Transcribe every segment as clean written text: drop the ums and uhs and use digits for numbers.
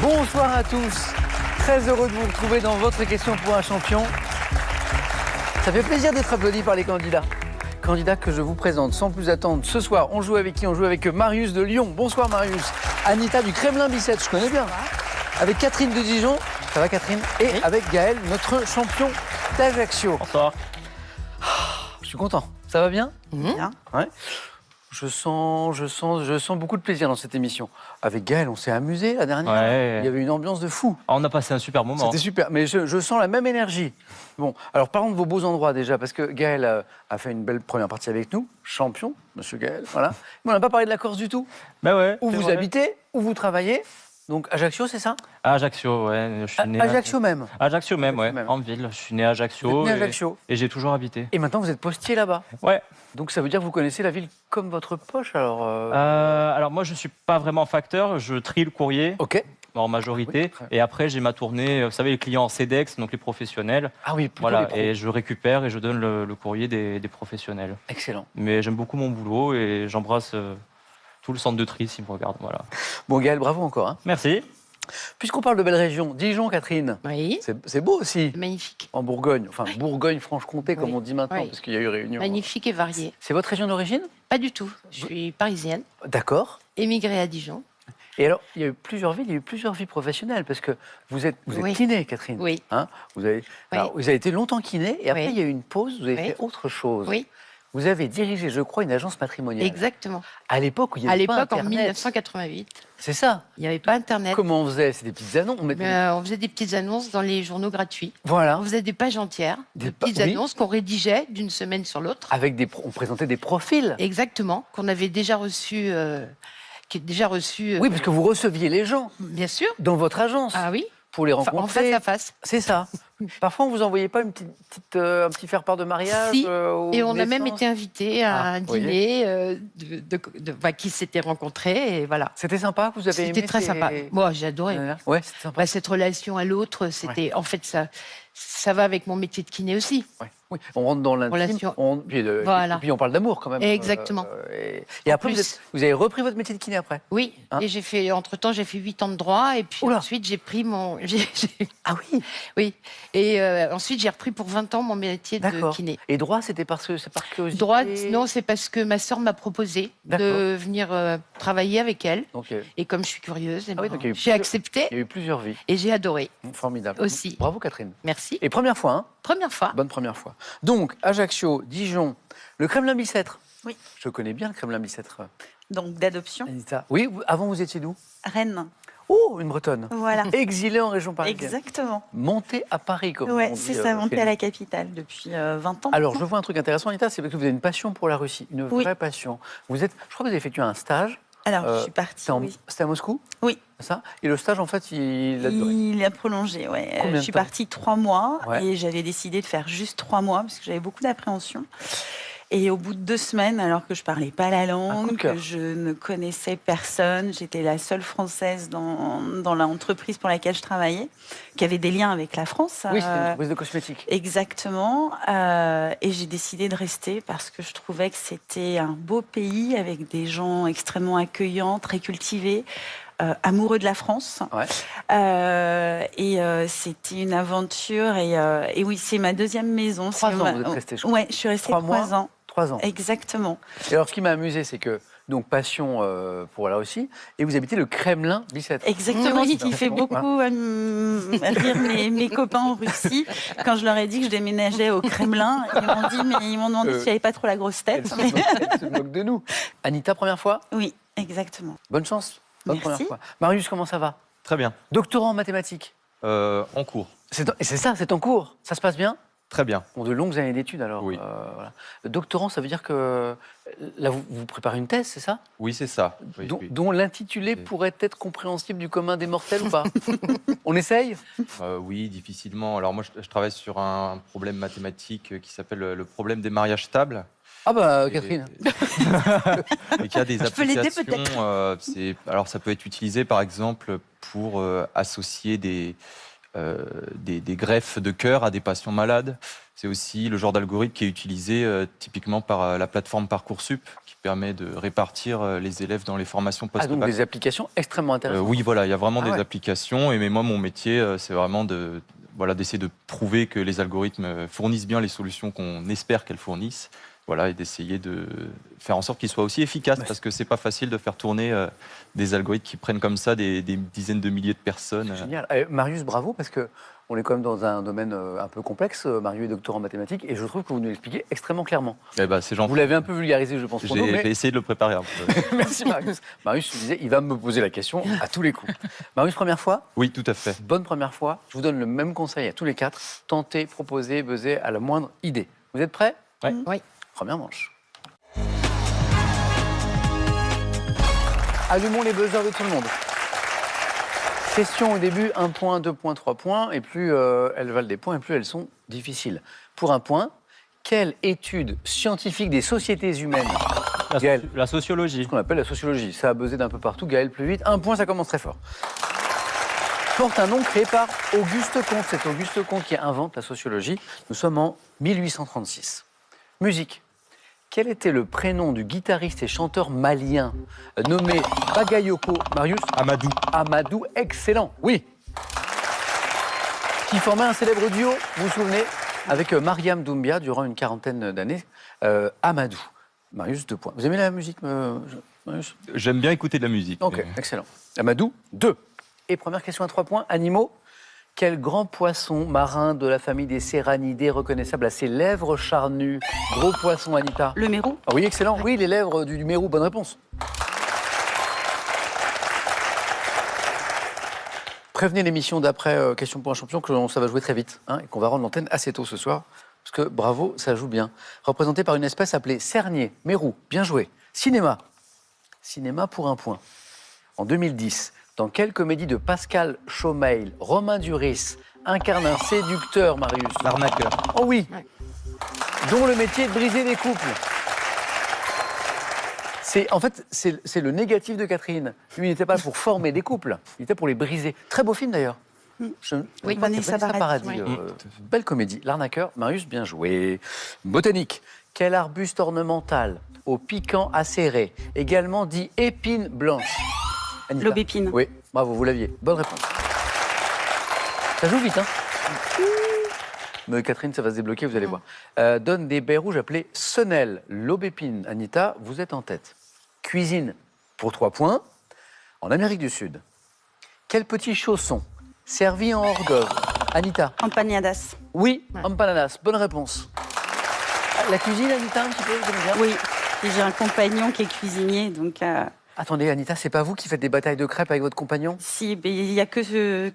Bonsoir à tous. Très heureux de vous retrouver dans votre question pour un champion. Ça fait plaisir d'être applaudi par les candidats. Candidats que je vous présente sans plus attendre. Ce soir, on joue avec qui? On joue avec Marius de Lyon. Bonsoir Marius. Anita du Kremlin-Bicêtre, je connais bien. Avec Catherine de Dijon. Ça va Catherine? Et oui. Avec Gaël, notre champion d'Ajaccio. Bonsoir. Je suis content. Ça va bien? Bien. Ouais. Je sens beaucoup de plaisir dans cette émission. Avec Gaël, on s'est amusé la dernière. Ouais. Il y avait une ambiance de fou. On a passé un super moment. C'était super, mais je sens la même énergie. Bon, alors parlons de vos beaux endroits déjà, parce que Gaël a fait une belle première partie avec nous, champion, monsieur Gaël, voilà. Mais on n'a pas parlé de la Corse du tout. Ben ouais. Où vous habitez, où vous travaillez. Donc Ajaccio, c'est ça? Ajaccio, ouais. Je suis né Ajaccio même. Ajaccio même, ouais. En ville. Je suis né à Ajaccio. Vous êtes né à Ajaccio. Et j'ai toujours habité. Et maintenant, vous êtes postier là-bas. Ouais. Donc ça veut dire que vous connaissez la ville comme votre poche, alors Alors moi, je ne suis pas vraiment facteur. Je trie le courrier. Ok. En majorité. Oui, et après, j'ai ma tournée, vous savez, les clients en CEDEX, donc les professionnels. Ah oui, plutôt voilà. les pros. Et je récupère et je donne le courrier des professionnels. Excellent. Mais j'aime beaucoup mon boulot et j'embrasse tout le centre de tri s'ils me regardent. Voilà. Bon, Gaël, bravo encore. Hein. Merci. Puisqu'on parle de belles régions, Dijon, Catherine. Oui. C'est beau aussi. Magnifique. En Bourgogne, enfin Bourgogne-Franche-Comté, comme Oui. on dit maintenant, Oui. parce qu'il y a eu réunion. Magnifique et varié. C'est votre région d'origine? Pas du tout. Je suis parisienne, D'accord. émigrée à Dijon. Et alors, il y a eu plusieurs villes, il y a eu plusieurs vies professionnelles, parce que vous êtes Oui. kiné, Catherine. Oui. Hein, vous avez été longtemps kiné, et après, Oui. il y a eu une pause, vous avez Oui. fait autre chose. Oui, Vous avez dirigé, je crois, une agence matrimoniale. exactement. À l'époque où il y À avait pas l'époque, en Internet. 1988, C'est ça. il n'y avait pas Internet. Comment on faisait? C'est des petites annonces. On faisait des petites annonces dans les journaux gratuits. Voilà. On faisait des pages entières, Des de pa- petites oui. annonces qu'on rédigeait d'une semaine sur l'autre. Avec on présentait des profils. Exactement, qu'on avait déjà reçus. Oui, parce que vous receviez les gens Bien sûr. dans votre agence Ah oui, pour les en rencontrer. face à face. C'est ça. Parfois, on vous envoyait pas un petit faire-part de mariage Si, aux et on a même naissances? été invité à un vous voyez. dîner qui s'étaient rencontrés et voilà. C'était sympa, vous avez aimé? C'était très sympa. Moi, j'ai adoré. Ouais, c'était sympa. Cette relation à l'autre, c'était en fait ça va avec mon métier de kiné aussi. Ouais. Oui. On rentre dans l'intime, Relation. et puis on parle d'amour quand même. Exactement. Et après, plus. vous avez repris votre métier de kiné après? Oui. Hein? Et entre-temps, j'ai fait 8 ans de droit et puis Oula. ensuite j'ai pris mon. Ah oui. Oui. Et ensuite j'ai repris pour 20 ans mon métier de D'accord. kiné. Et droit, c'était parce que c'est par curiosité? Droit, non, c'est parce que ma sœur m'a proposé de venir travailler avec elle. Donc, Et comme je suis curieuse, oui, donc il y a eu j'ai accepté il y a eu plusieurs vies. et j'ai adoré Formidable. aussi. Bravo Catherine. Merci. Et première fois, hein? Première fois. Bonne première fois. Donc, Ajaccio, Dijon, le Kremlin-Bicêtre. Oui. Je connais bien le Kremlin-Bicêtre. Donc d'adoption. Anita. Oui, avant vous étiez d'où? Rennes. Oh, une Bretonne. Voilà. Exilée en région parisienne. Exactement. Montée à Paris, comme on Ouais, dit. c'est ça, monter à la capitale depuis 20 ans. Alors, je vois un truc intéressant, Anita, c'est parce que vous avez une passion pour la Russie, une vraie passion. Je crois que vous avez effectué un stage. Alors, je suis partie. C'était à Moscou? Oui. Ça. Et le stage, en fait, il a duré. Il a prolongé, ouais. Combien de Je suis temps? partie 3 mois Ouais. et j'avais décidé de faire juste 3 mois parce que j'avais beaucoup d'appréhension. Et au bout de 2 semaines, alors que je parlais pas la coup de langue, cœur. que je ne connaissais personne, j'étais la seule Française dans l'entreprise pour laquelle je travaillais, qui avait des liens avec la France. Oui, c'était une entreprise de cosmétiques. Exactement. Et j'ai décidé de rester parce que je trouvais que c'était un beau pays avec des gens extrêmement accueillants, très cultivés. Amoureux de la France. Ouais. C'était une aventure. Et oui, c'est ma deuxième maison. 3 ans, vous êtes resté, je crois. Ouais, je suis restée 3 ans. 3 ans. Exactement. Et alors, ce qui m'a amusé, c'est que, donc, passion pour la Russie, et vous habitez le Kremlin-Bicêtre. Exactement, Oui. ce qui fait beaucoup rire mes copains en Russie. Quand je leur ai dit que je déménageais au Kremlin, ils m'ont demandé si j'avais pas trop la grosse tête. Elle se moque de nous. Anita, première fois? Oui, exactement. Bonne chance. Bonne Merci. première fois. Marius, comment ça va? Très bien. Doctorant en mathématiques. En cours. C'est ça, c'est en cours. Ça se passe bien? Très bien. Bon, de longues années d'études alors. Oui. Voilà. Le doctorant, ça veut dire que là, vous préparez une thèse, c'est ça? Oui, c'est ça. Oui, oui. Dont l'intitulé pourrait être compréhensible du commun des mortels ou pas? On essaye? Oui, difficilement. Alors moi, je travaille sur un problème mathématique qui s'appelle le problème des mariages stables. Ah bah, Et- Catherine. Et qui a des Je peux l'aider, applications. Alors ça peut être utilisé par exemple pour associer des greffes de cœur à des patients malades. C'est aussi le genre d'algorithme qui est utilisé typiquement par la plateforme Parcoursup, qui permet de répartir les élèves dans les formations post-bac. Ah, donc des applications extrêmement intéressantes. Oui, voilà, il y a vraiment des applications. Mais moi, mon métier, c'est vraiment d'essayer de prouver que les algorithmes fournissent bien les solutions qu'on espère qu'elles fournissent. Voilà, et d'essayer de faire en sorte qu'ils soient aussi efficaces, parce que c'est pas facile de faire tourner des algorithmes qui prennent comme ça des dizaines de milliers de personnes. C'est génial. Marius, bravo, parce que on est quand même dans un domaine un peu complexe. Marius est docteur en mathématiques, et je trouve que vous nous l'expliquez extrêmement clairement. Eh ben, c'est gentil. Vous l'avez un peu vulgarisé, je pense. J'ai essayé de le préparer un peu. Merci Marius. Marius, je disais, il va me poser la question à tous les coups. Marius, première fois? Oui, tout à fait. Bonne première fois. Je vous donne le même conseil à tous les 4. Tentez, proposez, buzzez à la moindre idée. Vous êtes prêts? Oui. Première manche. Allumons les buzzers de tout le monde. Question au début, 1 point, 2 points, 3 points. Et plus elles valent des points, et plus elles sont difficiles. Pour 1 point, quelle étude scientifique des sociétés humaines, Gaël, La sociologie. ce qu'on appelle la sociologie, ça a buzzé d'un peu partout. Gaël, plus vite. 1 point, ça commence très fort. Porte un nom créé par Auguste Comte. C'est Auguste Comte qui invente la sociologie. Nous sommes en 1836. Musique. Quel était le prénom du guitariste et chanteur malien nommé Bagayoko? Marius? Amadou. Amadou, excellent, oui. Qui formait un célèbre duo, vous vous souvenez, avec Mariam Doumbia durant une quarantaine d'années. Amadou. Marius, 2 points. Vous aimez la musique, Marius? J'aime bien écouter de la musique. Ok, excellent. Amadou, 2. Et première question à 3 points, animaux. Quel grand poisson marin de la famille des Serranidés reconnaissable à ses lèvres charnues? Gros poisson, Anita. Le mérou? Ah oui, excellent. Oui, les lèvres du mérou, bonne réponse. Prévenez l'émission d'après Question pour un champion que ça va jouer très vite et qu'on va rendre l'antenne assez tôt ce soir. Parce que bravo, ça joue bien. Représenté par une espèce appelée cernier, mérou, bien joué. Cinéma. Cinéma pour 1 point. En 2010, dans quelle comédie de Pascal Chaumeil, Romain Duris incarne un séducteur, Marius? L'arnaqueur. Oh oui. Dont le métier est de briser des couples. En fait, c'est le négatif de Catherine. Lui, il n'était pas pour former des couples, il était pour les briser. Très beau film d'ailleurs. Oui, Vanessa Paradis. Paradis. Belle comédie. L'arnaqueur, Marius, bien joué. Botanique. Quel arbuste ornemental au piquant acéré, également dit épine blanche? Anita. L'aubépine. Oui, bravo, vous l'aviez. Bonne réponse. Ça joue vite, hein? Mais Catherine, ça va se débloquer, vous allez voir. Donne des baies rouges appelées senelles. L'aubépine. Anita, vous êtes en tête. Cuisine pour 3 points. En Amérique du Sud. Quel petit chausson servi en hors-d'œuvre? Anita. Empanadas. Oui, empanadas. Bonne réponse. La cuisine, Anita, un petit peu, vous aimez bien? Oui. Et j'ai un compagnon qui est cuisinier, donc... Attendez, Anita, c'est pas vous qui faites des batailles de crêpes avec votre compagnon? Si, mais il n'y a que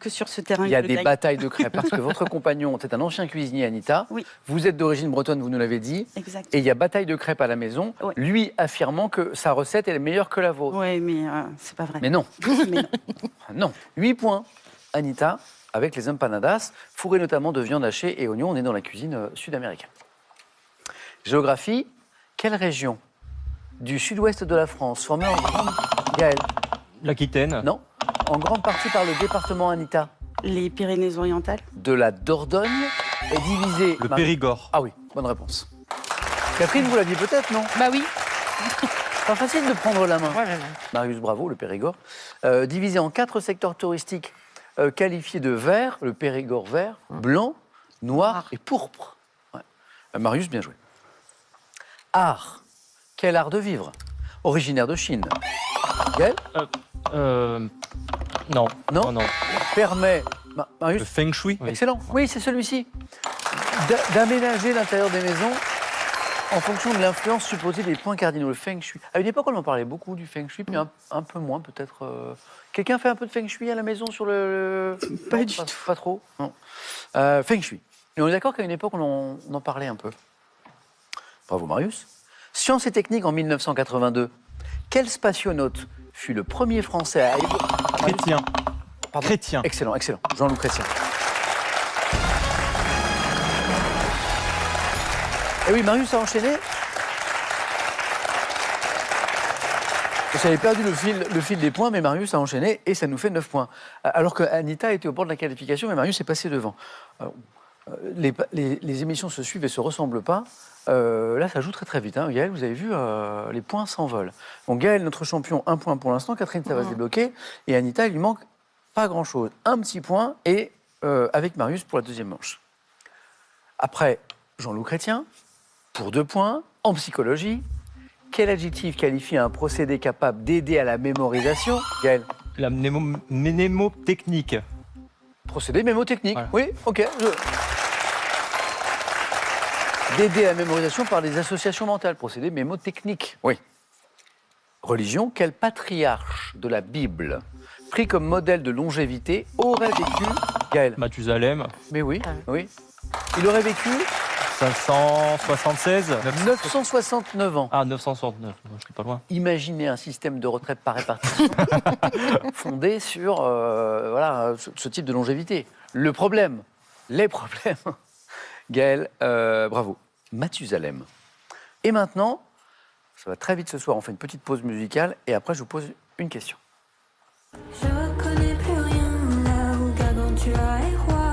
sur ce terrain. Il y a que je des gagne. batailles de crêpes parce que votre compagnon, c'est un ancien cuisinier, Anita. Oui. Vous êtes d'origine bretonne, vous nous l'avez dit. Exact. Et il y a bataille de crêpes à la maison, Oui. lui affirmant que sa recette est meilleure que la vôtre. Oui, mais c'est pas vrai. Mais non, Mais non. non. 8 points, Anita, avec les empanadas, fourrées notamment de viande hachée et oignons. On est dans la cuisine sud-américaine. Géographie, quelle région du sud-ouest de la France formée en grande... Gaël? L'Aquitaine. Non, en grande partie par le département, Anita, Les Pyrénées-Orientales. de la Dordogne est divisée... Le Périgord. Ah oui, bonne réponse. Catherine, vous l'aviez peut-être, non? Bah oui. Pas facile de prendre la main. Ouais, ouais, ouais. Marius, bravo, le Périgord. Divisé en 4 secteurs touristiques qualifiés de vert, le Périgord vert, blanc, noir et pourpre. Ouais. Marius, bien joué. Art. Quel art de vivre? Originaire de Chine. Gaël? Non. Non. Non. Permet... Le Marius? feng shui. Excellent. Oui, c'est celui-ci. D'aménager l'intérieur des maisons en fonction de l'influence supposée des points cardinaux. Le feng shui. À une époque, on en parlait beaucoup du feng shui, puis un peu moins peut-être. Quelqu'un fait un peu de feng shui à la maison sur le... Pas Non, du tout. Pas trop. Non. Feng shui. Et on est d'accord qu'à une époque, on en parlait un peu. Bravo, Marius. Sciences et techniques en 1982. Quel spationaute fut le premier Français à... Chrétien. Pardon. Chrétien. Excellent, excellent. Jean-Loup Chrétien. Et oui, Marius a enchaîné. J'avais perdu le fil des points, mais Marius a enchaîné et ça nous fait 9 points. Alors que Anita était au bord de la qualification, mais Marius est passé devant. Les émissions se suivent et se ressemblent pas. Là, ça joue très très vite. Hein. Gaël, vous avez vu, les points s'envolent. Donc Gaël, notre champion, 1 point pour l'instant. Catherine, ça va se débloquer. Et Anita, il lui manque pas grand-chose. Un petit point et avec Marius pour la deuxième manche. Après, Jean-Loup Chrétien, pour 2 points, en psychologie. Quel adjectif qualifie un procédé capable d'aider à la mémorisation? Gaël. La mnémotechnique. Procédé mémotechnique. Voilà. Oui, ok. D'aider à la mémorisation par des associations mentales. Procédé mémotechnique. Oui. Religion. Quel patriarche de la Bible, pris comme modèle de longévité, aurait vécu, Gaël? Mathusalem. Mais oui, oui. Il aurait vécu 576. 969 ans. Ah, 969. Je suis pas loin. Imaginez un système de retraite par répartition fondé sur voilà, ce type de longévité. Les problèmes, Gaël, bravo. Mathusalem. Et maintenant, ça va très vite ce soir, on fait une petite pause musicale et après je vous pose une question. Je reconnais plus rien là où Gargantua est roi.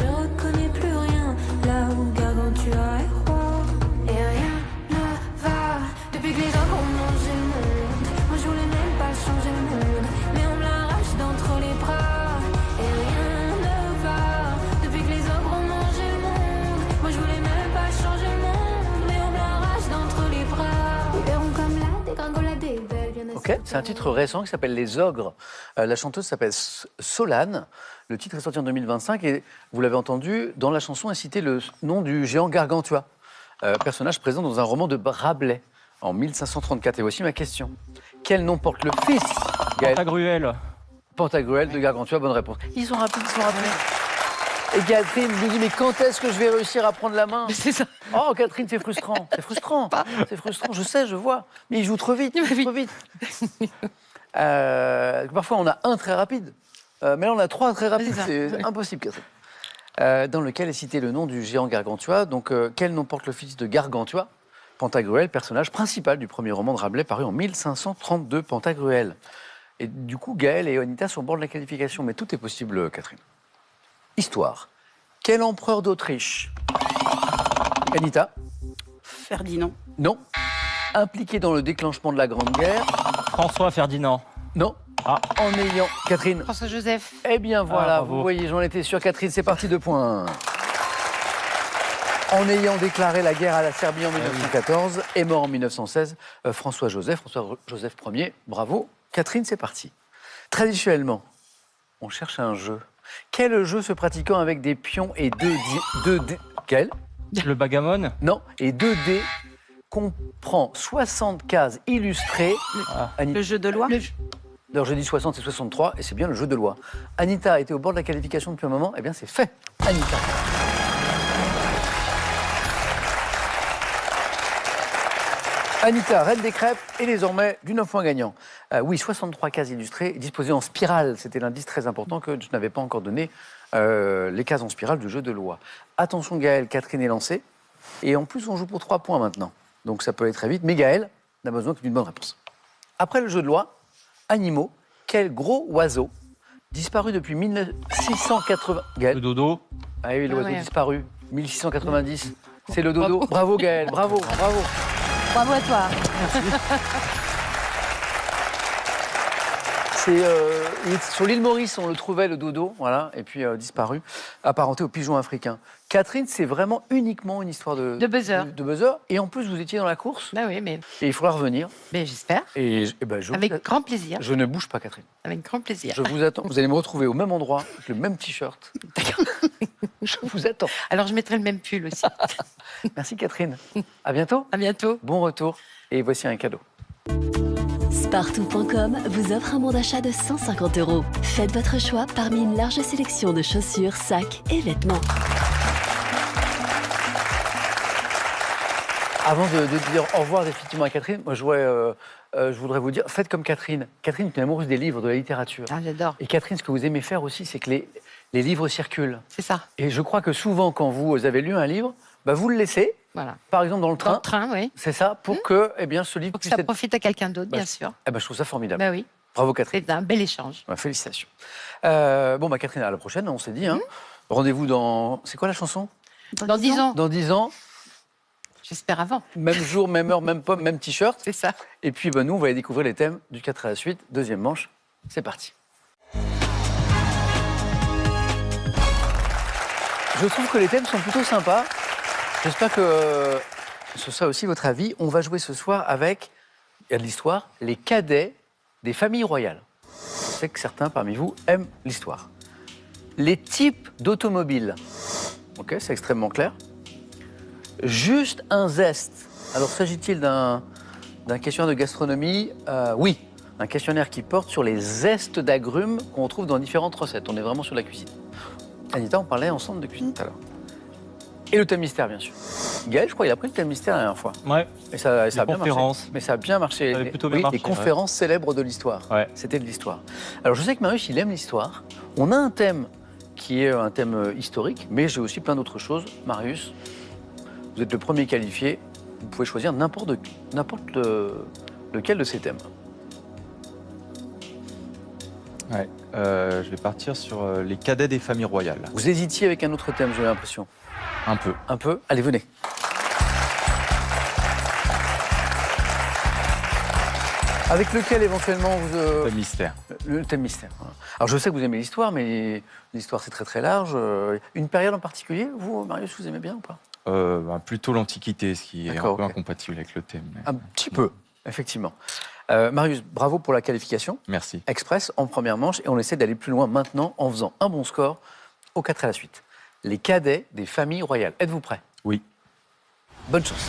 Je reconnais plus rien là où Gargantua est roi. Et rien ne va depuis que les gens ont mangé le monde. Moi je voulais même pas changer le monde, mais on me l'arrache d'entre les bras. Et rien ne va depuis que les ogres ont mangé le monde. Moi je voulais même pas changer le monde, mais on me l'arrache d'entre les bras. Ils verront comme la dégringolade des belles. Ok, c'est un titre récent qui s'appelle Les Ogres. La chanteuse s'appelle Solane. Le titre est sorti en 2025 et vous l'avez entendu, dans la chanson est cité le nom du géant Gargantua, personnage présent dans un roman de Rabelais en 1534. Et voici ma question. Quel nom porte le fils, Gaël? Pantagruel. Pantagruel de Gargantua, bonne réponse. Ils sont rapides, ils sont rapides. Et Catherine nous dit, mais quand est-ce que je vais réussir à prendre la main? C'est ça. Oh, Catherine, c'est frustrant. C'est frustrant. C'est frustrant, je sais, je vois. Mais il joue trop vite, trop vite. Parfois, on a un très rapide. Mais là, on a 3 très rapides. C'est impossible, Catherine. Dans lequel est cité le nom du géant Gargantua. Donc, quel nom porte le fils de Gargantua? Pantagruel, personnage principal du premier roman de Rabelais, paru en 1532, Pantagruel. Et du coup, Gaël et Anita sont au bord de la qualification. Mais tout est possible, Catherine. Histoire. Quel empereur d'Autriche? Anita? Ferdinand. Non. Impliqué dans le déclenchement de la Grande Guerre? François Ferdinand. Non. Ah. En ayant... Catherine? François-Joseph. Eh bien voilà, bravo. vous voyez, j'en étais sûr. Catherine, c'est parti, 2 points. En ayant déclaré la guerre à la Serbie en 1914 et mort en 1916, François-Joseph Ier, bravo. Catherine, c'est parti. Traditionnellement, on cherche un jeu. Quel jeu se pratiquant avec des pions et 2 dés? Quel? Le bagamon. Non, et 2 dés comprend 60 cases illustrées. Le jeu de loi. Alors je dis 60, c'est 63, et c'est bien le jeu de loi. Anita était au bord de la qualification depuis un moment, eh bien c'est fait. Anita. Anita, reine des crêpes, et désormais du 9 points gagnant. Oui, 63 cases illustrées, disposées en spirale. C'était l'indice très important que je n'avais pas encore donné, les cases en spirale du jeu de loi. Attention Gaël, Catherine est lancée. Et en plus, on joue pour 3 points maintenant. Donc ça peut aller très vite. Mais Gaël n'a besoin que d'une bonne réponse. Après le jeu de loi, animaux, quel gros oiseau, disparu depuis 1680... Gaël? Le dodo. Ah oui, l'oiseau ouais. disparu, 1690. C'est le dodo. Bravo Gaël, bravo, bravo. Bravo à toi. Sur l'île Maurice, on le trouvait, le dodo, voilà, et puis disparu, apparenté au pigeon africain. Catherine, c'est vraiment uniquement une histoire de buzzer. De buzzer. Et en plus, vous étiez dans la course, Bah oui, mais et il faudra revenir. j'espère. Et Avec grand plaisir. Je ne bouge pas, Catherine. Avec grand plaisir. Je vous attends. Vous allez me retrouver au même endroit, avec le même t-shirt. Je vous attends. Alors je mettrai le même pull aussi. Merci, Catherine. À bientôt. À bientôt. Bon retour. Et voici un cadeau. Spartou.com vous offre un bon d'achat de 150 €. Faites votre choix parmi une large sélection de chaussures, sacs et vêtements. Avant de dire au revoir définitivement à Catherine, moi je voudrais vous dire, faites comme Catherine. Catherine est une amoureuse des livres, de la littérature. Ah, j'adore. Et Catherine, ce que vous aimez faire aussi, c'est que les livres circulent. C'est ça. Et je crois que souvent, quand vous avez lu un livre, bah, vous le laissez, Voilà. Par exemple, dans le Dans le train, train, oui. c'est ça, pour que eh bien, ce livre Pour que puisse ça être... profite à quelqu'un d'autre, Bah, bien sûr. Eh ben, je trouve ça formidable. Bah oui, Bravo, Catherine. c'est un bel échange. Ouais, félicitations. Bon, bah, Catherine, à la prochaine, on s'est dit. Hein. Rendez-vous dans... C'est quoi la chanson? Dans 10 ans, Dans 10 ans, j'espère avant. même jour, même heure, même pomme, même t-shirt. C'est ça. Et puis, bah, nous, on va aller découvrir les thèmes du 4 à la suite. Deuxième manche, c'est parti. Je trouve que les thèmes sont plutôt sympas. J'espère que ce sera aussi votre avis. On va jouer ce soir avec, il y a de l'histoire, les cadets des familles royales. Je sais que certains parmi vous aiment l'histoire. Les types d'automobiles. Ok, c'est extrêmement clair. Juste un zeste. Alors, s'agit-il d'un questionnaire de gastronomie? Oui, un questionnaire qui porte sur les zestes d'agrumes qu'on retrouve dans différentes recettes. On est vraiment sur la cuisine. Anita, on parlait ensemble de cuisine tout à l'heure. Et le thème mystère, bien sûr. Gaël, je crois, il a pris le thème mystère la dernière fois. Ouais. Et ça a bien conférences. marché. Mais ça a bien marché. Ça avait plutôt bien marché, les conférences célèbres de l'histoire. Ouais. C'était de l'histoire. Alors, je sais que Marius, il aime l'histoire. On a un thème qui est un thème historique, mais j'ai aussi plein d'autres choses. Marius, vous êtes le premier qualifié. Vous pouvez choisir n'importe lequel de ces thèmes. Ouais. Je vais partir sur les cadets des familles royales. Vous hésitiez avec un autre thème, j'ai l'impression. Un peu. Un peu? Allez, venez. Avec lequel, éventuellement, vous... Thème mystère. Le thème mystère. Voilà. Alors, je sais que vous aimez l'histoire, mais l'histoire, c'est très, très large. Une période en particulier, vous, Marius, vous aimez bien ou pas? Plutôt l'Antiquité, ce qui est un D'accord, peu ok. incompatible avec le thème. mais- Un petit peu, effectivement. Marius, bravo pour la qualification. Merci. Express en première manche. Et on essaie d'aller plus loin maintenant en faisant un bon score au 4 à la suite. Les cadets des familles royales. Êtes-vous prêts? Oui. Bonne chance.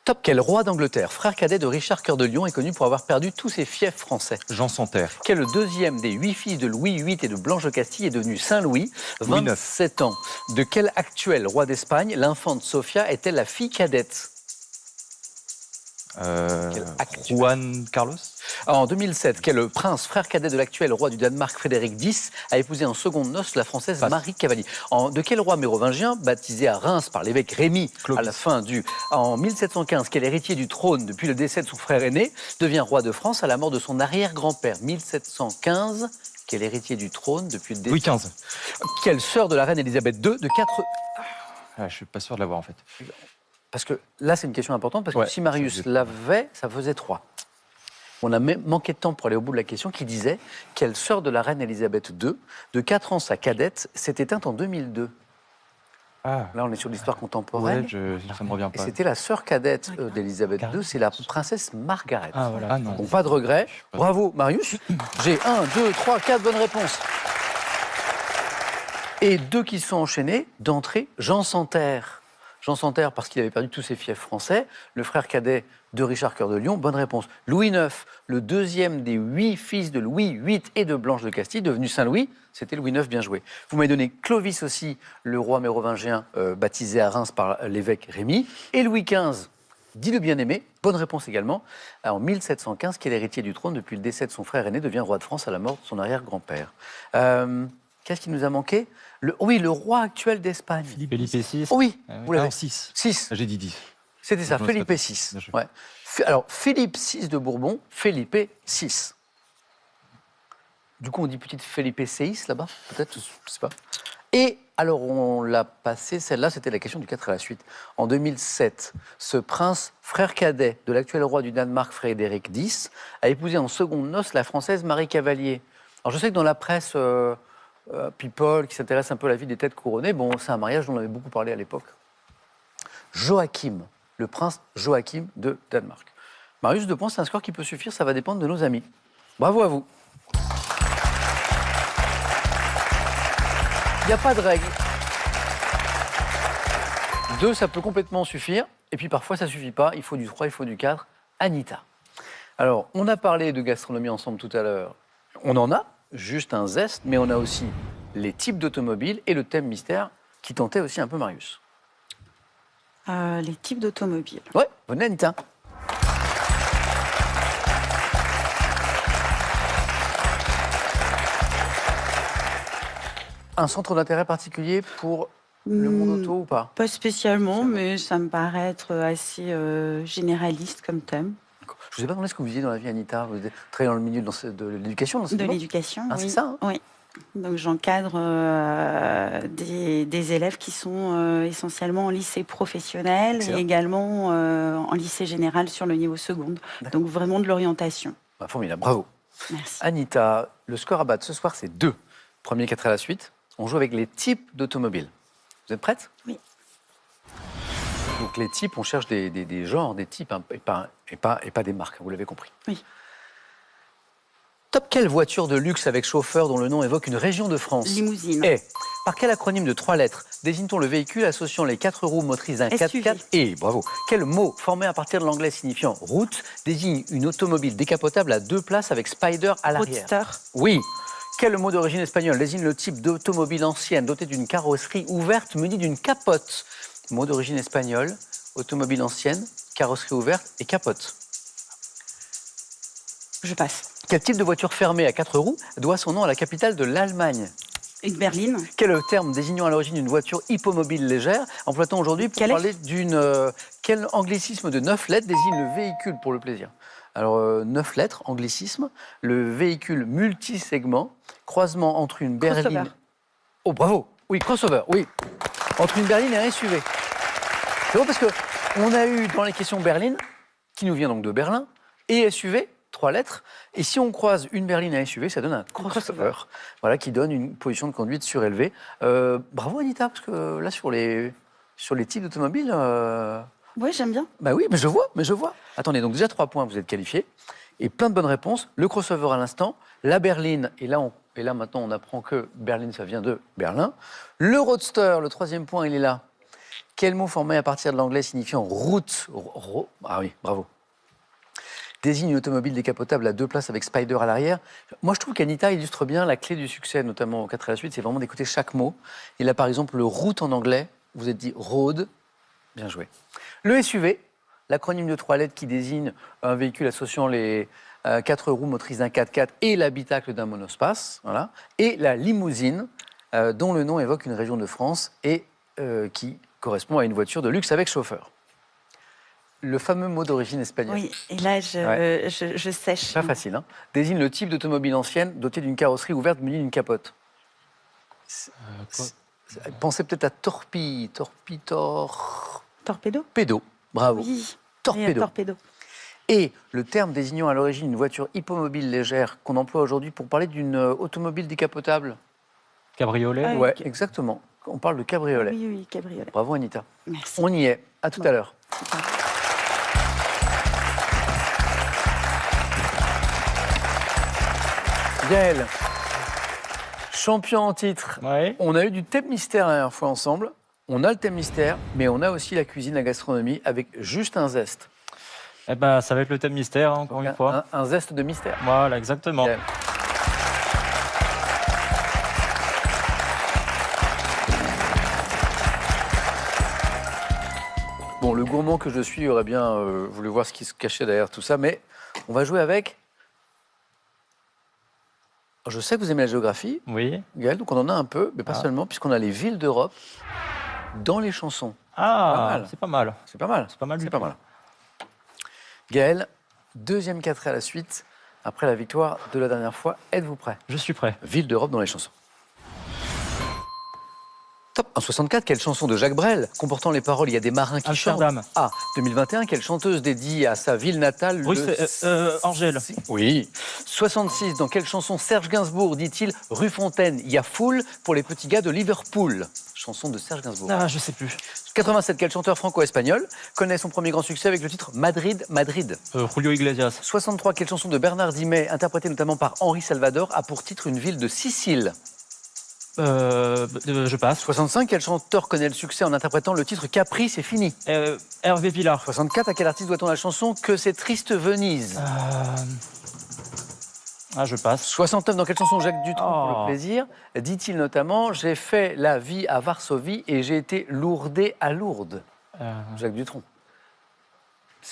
Top. Quel roi d'Angleterre, frère cadet de Richard Cœur de Lion, est connu pour avoir perdu tous ses fiefs français? Jean Santerre. Quel le deuxième des 8 fils de Louis VIII et de Blanche de Castille est devenu Saint-Louis, Louis IX. 27 ans? De quel actuel roi d'Espagne l'infante Sofia est-elle la fille cadette? actuel Juan Carlos. En 2007, quel prince, frère cadet de l'actuel roi du Danemark Frédéric X, a épousé en seconde noces la française Passe. Marie Cavalier? De quel roi mérovingien, baptisé à Reims par l'évêque Rémy Clovis. à la fin du... En 1715, quel héritier du trône depuis le décès de son frère aîné devient roi de France à la mort de son arrière-grand-père? 1715, quel héritier du trône depuis le décès... Louis XV. Quelle sœur de la reine Elisabeth II de 4... Ah, je suis pas sûr de l'avoir en fait. Parce que là, c'est une question importante, parce que Ouais, si Marius ça faisait- l'avait, ça faisait 3. On a même manqué de temps pour aller au bout de la question qui disait quelle sœur de la reine Elisabeth II, de 4 ans sa cadette, s'est éteinte en 2002. Ah. Là, on est sur l'histoire contemporaine. Ouais, ça me revient Et pas. c'était la sœur cadette d'Elisabeth II, c'est la princesse Margaret. Ah, voilà. Ah non. Donc pas de regret. Bravo Marius. J'ai 1, 2, 3, 4 bonnes réponses. Et 2 qui sont enchaînés d'entrée, Jean Santerre. Jean Santerre parce qu'il avait perdu tous ses fiefs français, le frère cadet de Richard Cœur de Lion, bonne réponse. Louis IX, le deuxième des 8 fils de Louis VIII et de Blanche de Castille, devenu Saint-Louis, c'était Louis IX, bien joué. Vous m'avez donné Clovis aussi, le roi mérovingien baptisé à Reims par l'évêque Rémy, et Louis XV, dit le bien-aimé, bonne réponse également. En 1715, qui est l'héritier du trône depuis le décès de son frère aîné, devient roi de France à la mort de son arrière-grand-père. Qu'est-ce qui nous a manqué? Oui, le roi actuel d'Espagne. Philippe VI. Oui, Ah oui. vous l'avez. 6. 6. J'ai dit 10. C'était ça, Je me Philippe suis VI. Bien joué. Ouais. Alors, Philippe VI de Bourbon, Philippe VI. Du coup, on dit petite Philippe VI là-bas, peut-être, je ne sais pas. Et alors, on l'a passé, celle-là, c'était la question du 4 à la suite. En 2007, ce prince, frère cadet de l'actuel roi du Danemark, Frédéric X, a épousé en seconde noces la française Marie Cavalier. Alors, je sais que dans la presse people, qui s'intéresse un peu à la vie des têtes couronnées, bon, c'est un mariage dont on avait beaucoup parlé à l'époque. Joachim, le prince Joachim de Danemark. Marius, 2 points, c'est un score qui peut suffire, ça va dépendre de nos amis. Bravo à vous. Il n'y a pas de règle. 2, ça peut complètement suffire. Et puis parfois, ça ne suffit pas. Il faut du 3, il faut du 4. Anita. Alors, on a parlé de gastronomie ensemble tout à l'heure. On en a, juste un zeste, mais on a aussi les types d'automobiles et le thème mystère qui tentait aussi un peu Marius. Les types d'automobiles. Ouais, bonne Anita. Un centre d'intérêt particulier pour le monde auto ou pas? Pas spécialement, mais ça me paraît être assez généraliste comme thème. Je ne vous ai pas demandé ce que vous faisiez dans la vie, Anita. Vous travaillez dans le milieu de l'éducation, De l'enseignement? l'éducation, Ah, oui. c'est ça, hein? Oui. Donc j'encadre des élèves qui sont essentiellement en lycée professionnel Excellent. et également en lycée général sur le niveau seconde. D'accord. Donc vraiment de l'orientation. Bah, formidable, bravo. Merci. Anita, le score à battre ce soir, c'est 2. Premier 4 à la suite. On joue avec les types d'automobiles. Vous êtes prête? Oui. Donc les types, on cherche des genres, des types, hein, et pas des marques, vous l'avez compris. Oui. Top quelle voiture de luxe avec chauffeur dont le nom évoque une région de France Limousine. Et par quel acronyme de 3 lettres désigne-t-on le véhicule associant les 4 roues motrices d'un SUV. 4x4 et, bravo, quel mot formé à partir de l'anglais signifiant route désigne une automobile décapotable à 2 places avec spider à l'arrière? Roadster. Oui. Quel mot d'origine espagnole désigne le type d'automobile ancienne dotée d'une carrosserie ouverte munie d'une capote? Mot d'origine espagnole, automobile ancienne, carrosserie ouverte et capote. Je passe. Quel type de voiture fermée à 4 roues doit son nom à la capitale de l'Allemagne? Une berline. Quel terme désignant à l'origine une voiture hippomobile légère emploie-t-on aujourd'hui pour Calais. parler d'une... quel anglicisme de 9 lettres désigne le véhicule pour le plaisir? Alors, 9 lettres, anglicisme, le véhicule multisegment, croisement entre une berline... Crossover. Oh, bravo. Oui, crossover, oui. Entre une berline et un SUV. C'est bon parce qu'on a eu dans les questions berline, qui nous vient donc de Berlin, et SUV, 3 lettres. Et si on croise une berline et un SUV, ça donne un crossover. Voilà, qui donne une position de conduite surélevée. Bravo Anita, parce que là, sur les types d'automobiles... Oui, j'aime bien. Bah oui, mais je vois. Attendez, donc déjà 3 points, vous êtes qualifiés. Et plein de bonnes réponses. Le crossover à l'instant, la berline, et là maintenant on apprend que berline, ça vient de Berlin. Le roadster, le 3e point, il est là. Quel mot formé à partir de l'anglais signifiant route? Ah oui, bravo. Désigne une automobile décapotable à 2 places avec spider à l'arrière. Moi, je trouve qu'Anita illustre bien la clé du succès, notamment au 4 à la suite, c'est vraiment d'écouter chaque mot. Et là, par exemple, le route en anglais, vous êtes dit road. Bien joué. Le SUV, l'acronyme de 3 lettres qui désigne un véhicule associant les 4 roues motrices d'un 4x4 et l'habitacle d'un monospace. Voilà. Et la limousine, dont le nom évoque une région de France et qui correspond à une voiture de luxe avec chauffeur. Le fameux mot d'origine espagnole. Oui, et là, je sèche. Pas facile, hein. Désigne le type d'automobile ancienne dotée d'une carrosserie ouverte munie d'une capote. Pensez peut-être à Torpedo. Pédo. Bravo. Oui. Torpedo. Torpedo. Et le terme désignant à l'origine une voiture hippomobile légère qu'on emploie aujourd'hui pour parler d'une automobile décapotable. Cabriolet. Ah, Ouais, ok. exactement. On parle de cabriolet. Oui, cabriolet. Bravo Anita. Merci. On y est. À tout à l'heure. Super. Gaël, champion en titre. Ouais. On a eu du thème mystère la dernière fois ensemble. On a le thème mystère, mais on a aussi la cuisine, la gastronomie avec juste un zeste. Eh ben, ça va être le thème mystère, hein, encore une fois. Un zeste de mystère. Voilà, exactement. Gaël. Bon, le gourmand que je suis aurait bien voulu voir ce qui se cachait derrière tout ça, mais on va jouer avec... Je sais que vous aimez la géographie, Oui. Gaël, donc on en a un peu, mais pas seulement, puisqu'on a les villes d'Europe dans les chansons. Pas Ah, mal. c'est pas mal. C'est pas mal. C'est pas mal du C'est pas tout. mal. Gaël, deuxième 4 à la suite, après la victoire de la dernière fois. Êtes-vous prêt? Je suis prêt. Ville d'Europe dans les chansons. Top. En 64, quelle chanson de Jacques Brel comportant les paroles « Il y a des marins qui Amsterdam. chantent » Ah, 2021, quelle chanteuse dédie à sa ville natale Angèle. Oui. 66, dans quelle chanson Serge Gainsbourg dit-il « Rue Fontaine, il y a foule pour les petits gars de Liverpool » Chanson de Serge Gainsbourg. Ah, je sais plus. 87, quel chanteur franco-espagnol connaît son premier grand succès avec le titre « Madrid, Madrid » Julio Iglesias. 63, quelle chanson de Bernard Dimet, interprétée notamment par Henri Salvador, a pour titre une ville de Sicile? Je passe. 65, quel chanteur connaît le succès en interprétant le titre Capri, c'est fini? Hervé Villard. 64, à quel artiste doit-on la chanson Que c'est triste Venise? Je passe. 69, dans quelle chanson Jacques Dutronc, pour Oh. le plaisir, dit-il notamment J'ai fait la vie à Varsovie et j'ai été lourdé à Lourdes? Jacques Dutronc.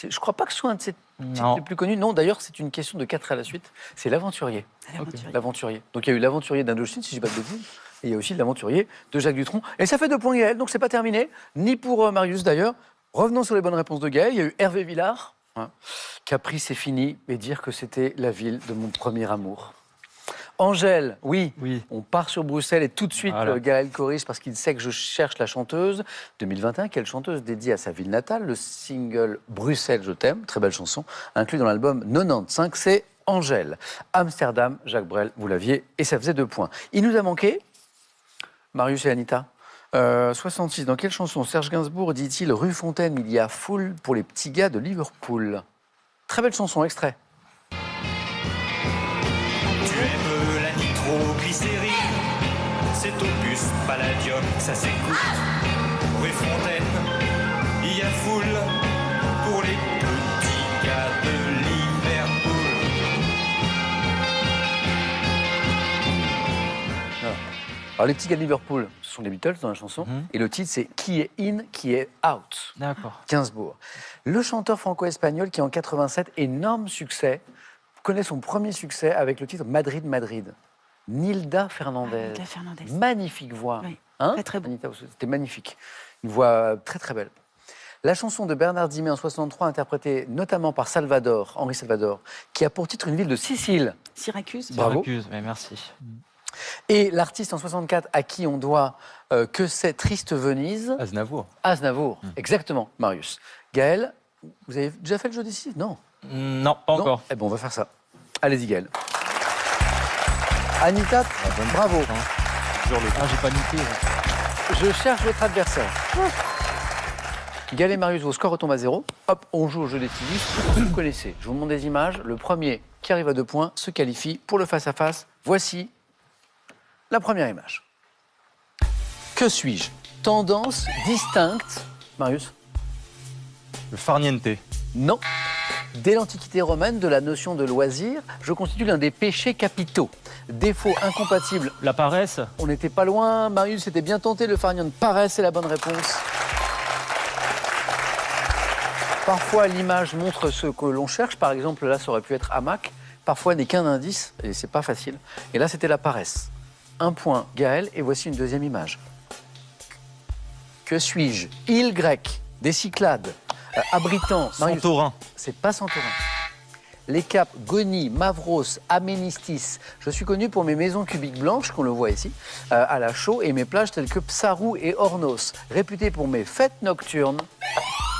Je crois pas que ce soit un de ses titres Non. les plus connus. Non, d'ailleurs, c'est une question de 4 à la suite. C'est L'Aventurier. L'aventurier. L'Aventurier. Donc il y a eu L'Aventurier d'Indochine, si je dis pas de bêtises. Et il y a aussi l'aventurier de Jacques Dutronc. Et ça fait 2 points Gaël, donc c'est pas terminé, ni pour Marius d'ailleurs. Revenons sur les bonnes réponses de Gaël. Il y a eu Hervé Villard, Capri c'est fini, et dire que c'était la ville de mon premier amour. Angèle, oui, on part sur Bruxelles et tout de suite Gaël corrige parce qu'il sait que je cherche la chanteuse 2021. Quelle chanteuse dédiée à sa ville natale? Le single Bruxelles, je t'aime, très belle chanson, inclus dans l'album 95, c'est Angèle. Amsterdam, Jacques Brel, vous l'aviez, et ça faisait 2 points. Il nous a manqué Marius et Anita. 66, dans quelle chanson Serge Gainsbourg dit-il rue Fontaine, il y a foule pour les petits gars de Liverpool? Très belle chanson, extrait. Nitroglycérine, c'est Opus Palladium, ça s'écoute. Rue Fontaine, il y a foule pour les petits gars de Liverpool. Alors les petits gars de Liverpool, ce sont les Beatles dans la chanson, et le titre c'est Qui est in, qui est out. D'accord. Gainsbourg. Le chanteur franco-espagnol qui en 87, énorme succès, connaît son premier succès avec le titre Madrid, Madrid. Nilda Fernandez. Nilda Fernandez. Magnifique voix. Oui, Hein très, très beau. Anita, c'était magnifique. Une voix très très belle. La chanson de Bernard Dimet en 63, interprétée notamment par Salvador, Henri Salvador, qui a pour titre une ville de Sicile. Syracuse. Bravo. Syracuse, mais merci. Et l'artiste en 64 à qui on doit Que c'est triste Venise. Aznavour. Aznavour, exactement, Marius. Gaël, vous avez déjà fait le jeu décisif? Non. Non, pas Non encore. Eh bien, on va faire ça. Allez-y, Gaël. Anita, bravo. Ah, j'ai pas niqué. Je cherche votre adversaire. Gaël et Marius, vos scores retombent à 0. Hop, on joue au jeu décisif. Vous connaissez. Je vous montre des images. Le premier qui arrive à 2 points se qualifie pour le face-à-face. Voici la première image. Que suis-je? Tendance distincte. Marius? Le farniente. Non. Dès l'Antiquité romaine, de la notion de loisir, je constitue l'un des péchés capitaux. Défaut incompatible. La paresse. On n'était pas loin. Marius était bien tenté. Le farniente paresse, c'est la bonne réponse. Parfois, l'image montre ce que l'on cherche. Par exemple, là, ça aurait pu être hamac. Parfois, n'est qu'un indice, et c'est pas facile. Et là, c'était la paresse. 1 point, Gaël, et voici une deuxième image. Que suis-je? Île grecque, des Cyclades, abritant... Marius, Santorin. c'est pas Santorin. Les caps Goni, Mavros, Aménistis. Je suis connu pour mes maisons cubiques blanches, qu'on le voit ici, à la chaux, et mes plages telles que Psarou et Ornos. Réputé pour mes fêtes nocturnes,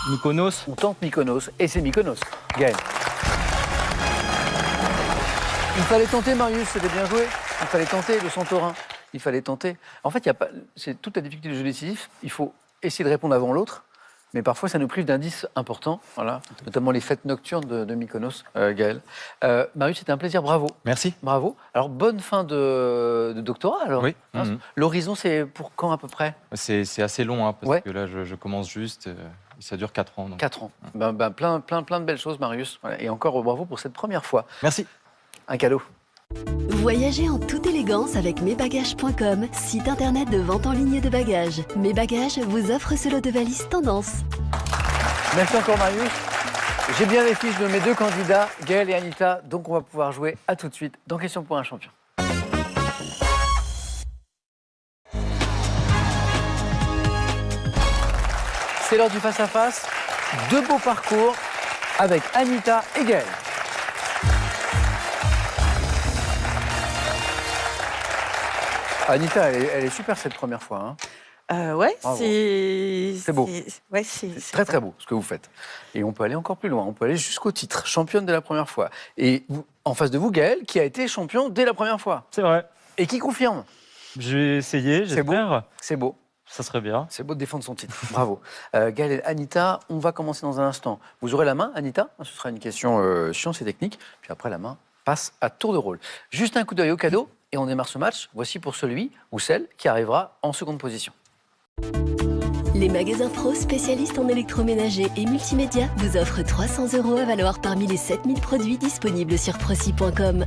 Mykonos. on tente Mykonos, et c'est Mykonos. Gaël. Il fallait tenter, Marius, c'était bien joué. Il fallait tenter le Santorin. Il fallait tenter. En fait, il y a pas... c'est toute la difficulté du jeu décisif. Il faut essayer de répondre avant l'autre. Mais parfois, ça nous prive d'indices importants, voilà, notamment les fêtes nocturnes de Mykonos, Gaël. Marius, c'était un plaisir, bravo. Merci. Bravo. Alors, bonne fin de doctorat, alors. Oui. Hein, l'horizon, c'est pour quand, à peu près? C'est assez long, hein, parce Ouais. que là, je commence juste. Et ça dure 4 ans. Donc. 4 ans. Plein de belles choses, Marius. Voilà. Et encore, bravo pour cette première fois. Merci. Un cadeau. Voyagez en toute élégance avec mesbagages.com, site internet de vente en ligne de bagages. Mes Bagages vous offre ce lot de valises tendance. Merci encore, Marius. J'ai bien les fiches de mes 2 candidats, Gaël et Anita, donc on va pouvoir jouer à tout de suite dans Question pour un champion. C'est l'heure du face-à-face. 2 beaux parcours avec Anita et Gaël. Anita, elle est super cette première fois. Hein. Ouais, Bravo. c'est beau. Ouais, C'est très très beau ce que vous faites. Et on peut aller encore plus loin. On peut aller jusqu'au titre, championne dès la première fois. Et en face de vous, Gaël, qui a été champion dès la première fois. C'est vrai. Et qui confirme. Je vais essayer, C'est beau. j'espère. C'est beau. Ça serait bien. C'est beau de défendre son titre. Bravo. Gaël et Anita, on va commencer dans un instant. Vous aurez la main, Anita. Ce sera une question science et technique. Puis après, la main passe à tour de rôle. Juste un coup d'œil au cadeau et on démarre ce match. Voici pour celui ou celle qui arrivera en seconde position. Les magasins Pro spécialistes en électroménager et multimédia vous offrent 300 € à valoir parmi les 7000 produits disponibles sur proci.com.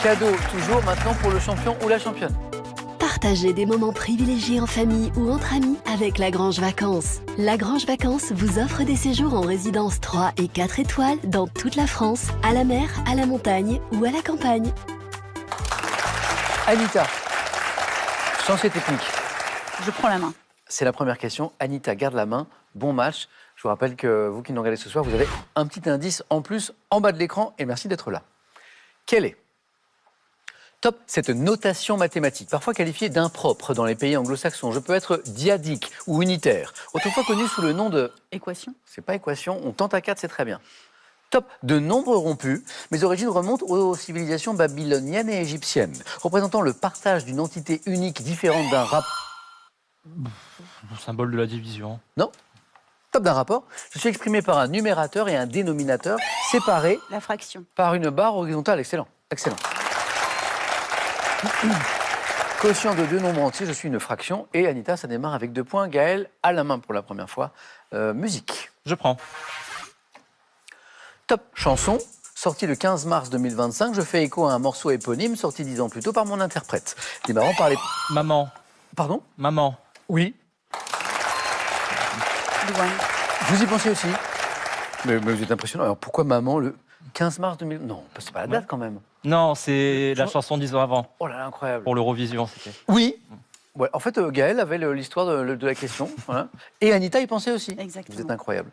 Cadeau toujours maintenant pour le champion ou la championne. Partagez des moments privilégiés en famille ou entre amis avec Lagrange Vacances. Lagrange Vacances vous offre des séjours en résidence 3 et 4 étoiles dans toute la France, à la mer, à la montagne ou à la campagne. Anita, science et technique. Je prends la main. C'est la première question. Anita garde la main. Bon match. Je vous rappelle que vous qui nous regardez ce soir, vous avez un petit indice en plus en bas de l'écran. Et merci d'être là. Quelle est top cette notation mathématique, parfois qualifiée d'impropre dans les pays anglo-saxons? Je peux être diadique ou unitaire, autrefois connue sous le nom de... Équation. C'est pas équation, on tente à 4, c'est très bien. Top de nombres rompus. Mes origines remontent aux civilisations babyloniennes et égyptiennes, représentant le partage d'une entité unique différente d'un Le symbole de la division. Non. Top d'un rapport. Je suis exprimé par un numérateur et un dénominateur séparés La fraction. par une barre horizontale. Excellent. Excellent. Quotient de deux nombres entiers, je suis une fraction. Et Anita, ça démarre avec 2 points. Gaël, à la main pour la première fois. Musique. Je prends. Top chanson, sortie le 15 mars 2025. Je fais écho à un morceau éponyme, sorti 10 ans plus tôt par mon interprète. Démarrant par les... Maman. Pardon? Maman. Oui. Douane. Vous y pensez aussi? Mais vous êtes impressionnant. Alors pourquoi maman le 15 mars 2000? Non, c'est pas la date quand même. Non, c'est la chanson 10 ans avant. Oh là là, incroyable. Pour l'Eurovision, c'était. Oui. Ouais, en fait, Gaël avait l'histoire de la question. Voilà. Et Anita y pensait aussi. Exactement. Vous êtes incroyable.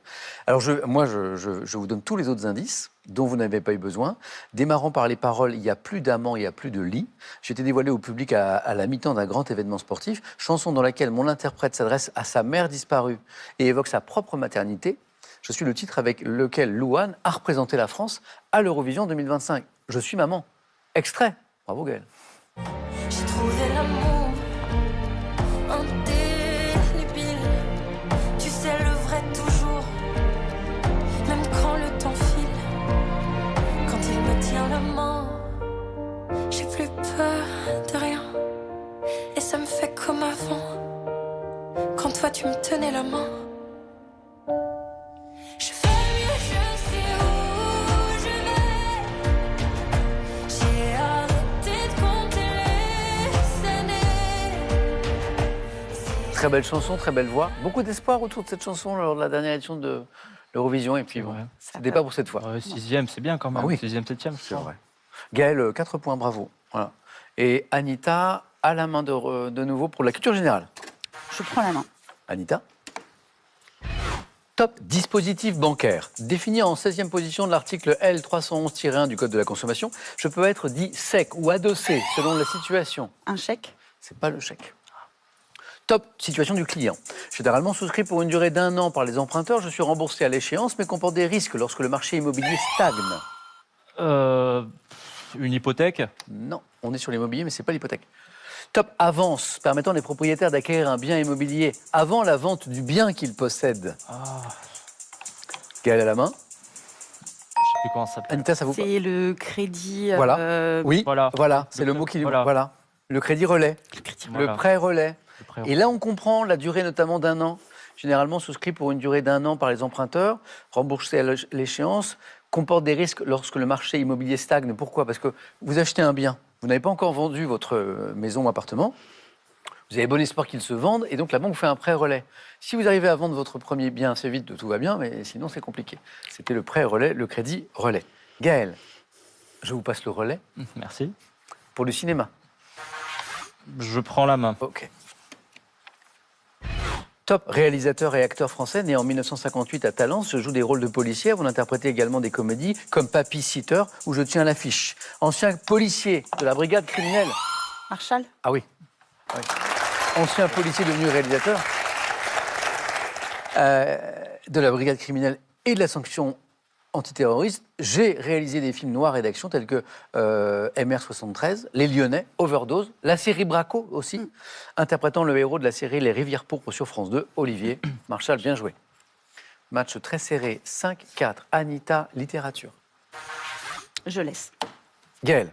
Alors, je vous donne tous les autres indices dont vous n'avez pas eu besoin. Démarrant par les paroles « Il n'y a plus d'amant, il n'y a plus de lit ». J'ai été dévoilé au public à la mi-temps d'un grand événement sportif. Chanson dans laquelle mon interprète s'adresse à sa mère disparue et évoque sa propre maternité. Je suis le titre avec lequel Louane a représenté la France à l'Eurovision 2025. Je suis maman. Extrait. Bravo, Gaël. J'ai trouvé l'amour indélébile. Tu sais le vrai toujours, même quand le temps file. Quand il me tient la main, j'ai plus peur de rien. Et ça me fait comme avant, quand toi tu me tenais la main. Je fais mieux, je sais où je vais. J'ai arrêté de compter les années. Très belle chanson, très belle voix. Beaucoup d'espoir autour de cette chanson lors de la dernière édition de l'Eurovision. Et puis, bon, Ouais. c'était pas pour cette fois. Ouais, 6e, c'est bien quand même. Ah oui. 6e, 7e. C'est vrai. Gaël, 4 points, bravo. Voilà. Et Anita, à la main de nouveau pour la culture générale. Je prends la main. Anita. Top dispositif bancaire. Défini en 16e position de l'article L311-1 du Code de la consommation, je peux être dit sec ou adossé selon la situation. Un chèque. C'est pas le chèque. Top situation du client. Généralement souscrit pour une durée d'1 an par les emprunteurs, je suis remboursé à l'échéance, mais comporte des risques lorsque le marché immobilier stagne. Une hypothèque. Non, on est sur l'immobilier, mais c'est pas l'hypothèque. Top avance, permettant les propriétaires d'acquérir un bien immobilier avant la vente du bien qu'ils possèdent. Gaël à la main. Je sais plus comment ça s'appelle. Anita, ça vous C'est le crédit. Voilà. Oui, Voilà. voilà, c'est le mot qui... Voilà. Voilà. Le crédit relais, Voilà. le prêt relais. Le prêt. Et là, on comprend la durée notamment d'1 an. Généralement souscrit pour une durée d'1 an par les emprunteurs, remboursé à l'échéance, comporte des risques lorsque le marché immobilier stagne. Pourquoi? Parce que vous achetez un bien, vous n'avez pas encore vendu votre maison ou appartement, vous avez bon espoir qu'il se vende, et donc la banque vous fait un prêt relais. Si vous arrivez à vendre votre premier bien assez vite, tout va bien, mais sinon c'est compliqué. C'était le prêt relais, le crédit relais. Gaël, je vous passe le relais Merci. pour le cinéma. Je prends la main. Ok. Top réalisateur et acteur français, né en 1958 à Talence, je joue des rôles de policier. Vous interprétez également des comédies comme Papy Sitter, où je tiens l'affiche. Ancien policier de la brigade criminelle. Marshall. Ah oui. Oui. Ancien policier devenu réalisateur de la brigade criminelle et de la sanction antiterroriste. J'ai réalisé des films noirs et d'action tels que MR73, Les Lyonnais, Overdose, la série Braco aussi, interprétant le héros de la série Les Rivières pourpres sur France 2, Olivier Marchal, bien joué. Match très serré, 5-4. Anita, littérature. Je laisse. Gaël.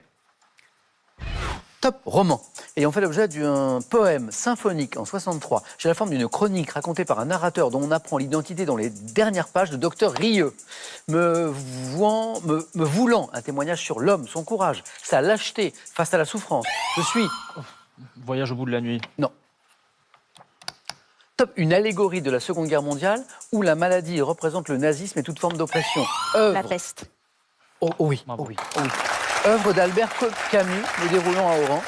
Top roman. Ayant fait l'objet d'un poème symphonique en 63, j'ai la forme d'une chronique racontée par un narrateur dont on apprend l'identité dans les dernières pages de Docteur Rieux, me voulant un témoignage sur l'homme, son courage, sa lâcheté face à la souffrance. Je suis... Voyage au bout de la nuit. Non. Top, une allégorie de la Seconde Guerre mondiale où la maladie représente le nazisme et toute forme d'oppression. La Œuvre. peste. Oh oui, Bravo. oh oui, oh oui. Œuvre d'Albert Camus, me déroulant à Oran.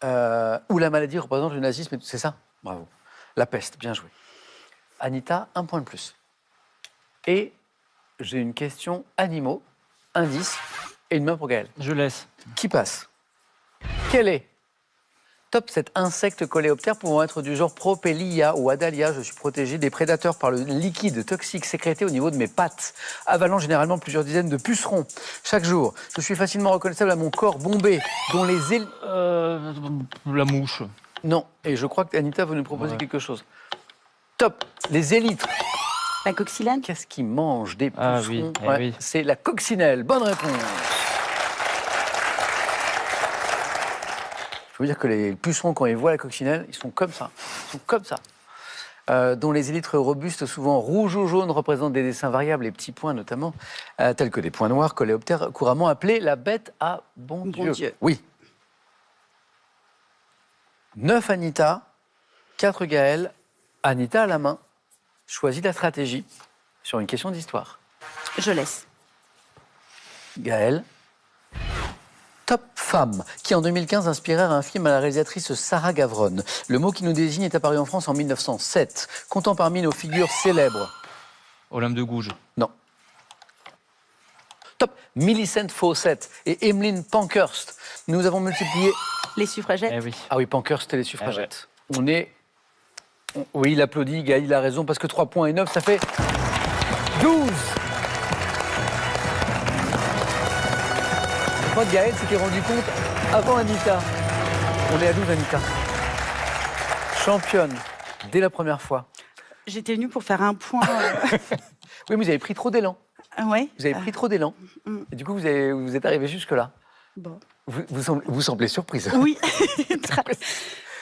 Où la maladie représente le nazisme, c'est ça? Bravo. La peste, bien joué. Anita, 1 point de plus. Et j'ai une question animaux, indice, et une main pour Gaël. Je laisse. Qui passe? Quel est top cet insecte coléoptère pouvant être du genre Propellia ou Adalia? Je suis protégé des prédateurs par le liquide toxique sécrété au niveau de mes pattes, avalant généralement plusieurs dizaines de pucerons chaque jour. Je suis facilement reconnaissable à mon corps bombé, dont les ailes... La mouche. Non, et je crois que Anita veut nous proposer quelque chose. Top, les élytres. La coccinelle. Qu'est-ce qui mange des pucerons? Ah oui, oui. C'est la coccinelle. Bonne réponse. Je veux dire que les pucerons, quand ils voient la coccinelle, ils sont comme ça. Ils sont comme ça. Dont les élytres robustes, souvent rouges ou jaunes, représentent des dessins variables, les petits points notamment, tels que des points noirs, coléoptères, couramment appelés la bête à bon Dieu. Oui. 9 Anita, 4 Gaël. Anita à la main choisit la stratégie sur une question d'histoire. Je laisse. Gaël. Top femme, qui en 2015 inspirèrent un film à la réalisatrice Sarah Gavron. Le mot qui nous désigne est apparu en France en 1907, comptant parmi nos figures célèbres. Olympe de Gouges. Non. Top, Millicent Fawcett et Emmeline Pankhurst. Nous avons multiplié... Les suffragettes. Eh oui. Ah oui, Pankhurst et les suffragettes. On est... Oui, il applaudit, Gaël, il a raison, parce que 3 points et 9, ça fait 12. Je crois que Gaël s'était rendu compte avant Anita. On est à 12, Anita. Championne, dès la première fois. J'étais venue pour faire un point. Oui, mais vous avez pris trop d'élan. Ouais. Vous avez pris trop d'élan. Et du coup, vous êtes arrivé jusque-là. Bon. Vous semblez surprise. Oui. Très.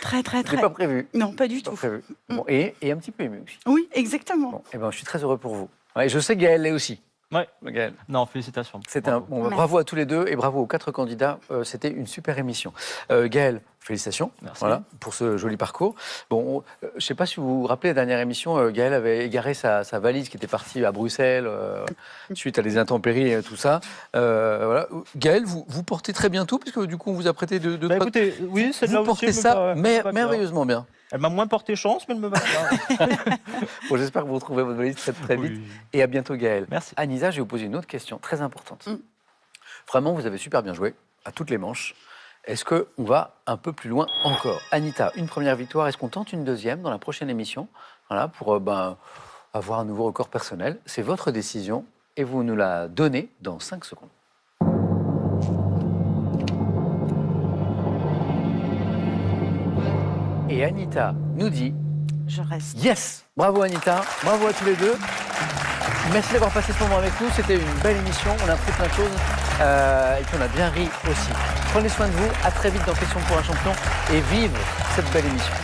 C'était pas prévu. Non, pas du Pas tout. prévu. Bon, et un petit peu ému aussi. Oui, exactement. Bon, eh ben, je suis très heureux pour vous. Ouais, je sais que Gaël l'est aussi. Ouais. Gaël. Non, félicitations. C'était un, bon, bravo à tous les deux et bravo aux 4 candidats. C'était une super émission. Gaël, félicitations. Merci. Voilà, pour ce joli parcours. Bon, je ne sais pas si vous vous rappelez, la dernière émission, Gaël avait égaré sa valise qui était partie à Bruxelles suite à des intempéries et tout ça. Voilà. Gaël, vous portez très bien tout, puisque du coup, on vous a prêté de Bah, écoutez, oui, c'est vous portez ça merveilleusement bien. Elle m'a moins porté chance, mais elle me va bien. Bon, j'espère que vous retrouvez votre valise très, très vite. Oui. Et à bientôt, Gaël. Merci. Anisa, je vais vous poser une autre question très importante. Vraiment, vous avez super bien joué à toutes les manches. Est-ce qu'on va un peu plus loin encore? Anita, une première victoire. Est-ce qu'on tente une deuxième dans la prochaine émission? Voilà, pour avoir un nouveau record personnel. C'est votre décision et vous nous la donnez dans 5 secondes. Et Anita nous dit... Je reste. Yes! Bravo Anita, bravo à tous les deux. Merci d'avoir passé ce moment avec nous, c'était une belle émission, on a appris plein de choses et puis on a bien ri aussi. Prenez soin de vous, à très vite dans Question pour un champion et vive cette belle émission.